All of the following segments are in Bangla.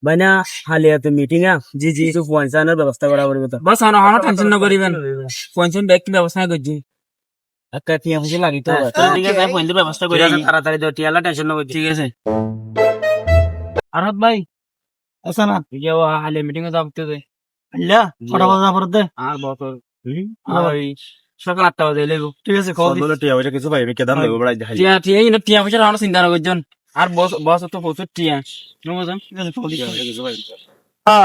বাইনা হালিয়াতে মিটিং জি জি কিছু পয়সানোর ব্যবস্থা করা পড়বে তো বস আমার টেনশন না করিবেন পয়সন ব্যাগ ব্যবস্থা করছি একটা টিয়া পয়সা লাগিতে হবে ঠিক আছে পয়সার ব্যবস্থা করে তাড়াতাড়ি দাও টিয়ালা টেনশন না ঠিক আছে আরহাত ভাই আচ্ছা না ইয়ে হালিয়া মিটিং এ যাবতে দে আল্লাহ কটা বাজে পড়ে দে আর বছর ওই সকাল 8টা বাজে লেগো ঠিক আছে কল বলে টিয়া পয়সা কিছু পাইবে কেদাম দেবো বড়াই দেখাই টিয়া টিয়া ইনো টিয়া পয়সা রানো চিন্তা না করজন আর বস বস তো প্রচুর টিয়া বুঝছেন ঠিক আছে কল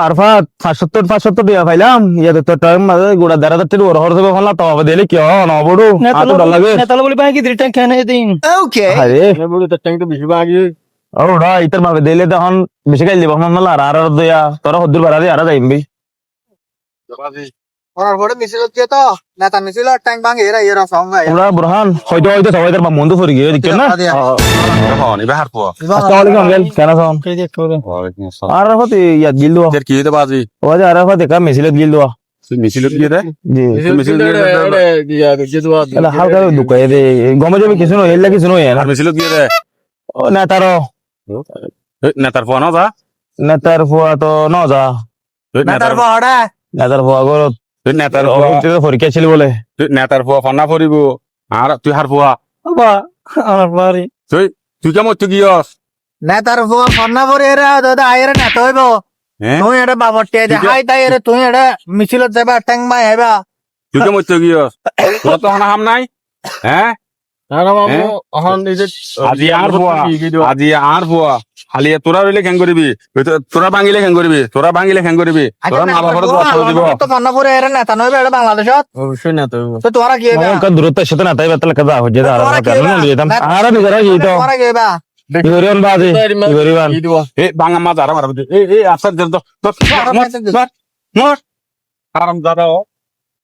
আরফাত 570 টাকা পাইলাম ইয়াতে তো টাইম মাঝে গোড়া দাঁড়া দাঁড়তে ওর হরছে ফলা তো হবে দিলে কি হয় না বড় আতো ডর লাগে নেতালা বলি পাই কি রিটার্ন কেন দিন আরে বলে তো ট্যাঙ্ক তো বেশি বাকি ওরা ইতার ভাবে দিলে তখন বেশি গাইলি বাপ মামলা আর দয়া তোরা হদ্দুর বাড়া দিয়ে আর যাইবি ওনার পরে মিছিল হচ্ছে তো নেতা মিছিল ট্যাঙ্ক ভাঙে এরা এরা সঙ্গ ওরা বুরহান হয়তো হয়তো সবাই তার মন্দ করে গিয়ে দিকে না নিবে হার পোয়া আসসালামু আলাইকুম আঙ্কেল কেন আছেন কই দেখ করে আর আরফাত ইয়া গিল দোয়া কি হইতে বাজি ও যে আরফাত দেখা মিছিলে গিল দোয়া মিছিল দিয়ে দে জি মিছিল দিয়ে দে এলা হালকা দুকায় দে গমে যাবে কিছু নয় এলা কিছু নয় আর মিছিল দিয়ে দে ও নেতারও নেতার ফোন যা নেতার ফুয়া তো ন যা নেতার বড়া নেতার ফুয়া গরত নেতার পরীক্ষা ছিল বলে নেতার ফোয়া ফোন না পড়িব আর তুই হার ফোয়া বাবা আমার বাড়ি তুই কেমন তুই গিয়স নেতার ফুয়া ফন্না পরে এরা দাদা আয়ের নেতা হইব হ্যাঁ তুই এটা বাবর টিয়া দে হাই তাই এর তুই এটা মিছিলত যাবা ট্যাঙ্ক ভাই হেবা তুই কেমন তুই গিয়স তোর তো হানা হাম নাই হ্যাঁ আজি আর ভুয়া খালি তোরা রইলে খেং কৰিবি তোরা ভাঙিলে খেং কৰিবি তোরা ভাঙিলে খেং কৰিবি তোরা মা বাবার দিব তো ফন্না পরে এর নেতা নইবে এটা বাংলাদেশত অবশ্যই না তো তো তোরা কি হেবা কারণ দূরত্বের সাথে না তাই বেতলে কাজা হচ্ছে আর কারণ নিয়ে যেতাম আর নিজেরা যেত তোরা কি হেবা ইগরিয়ান বাজে ইগরিয়ান এ বাঙা মা যারা মারবে এ এ আসার জন্য তো মর আরাম দাদা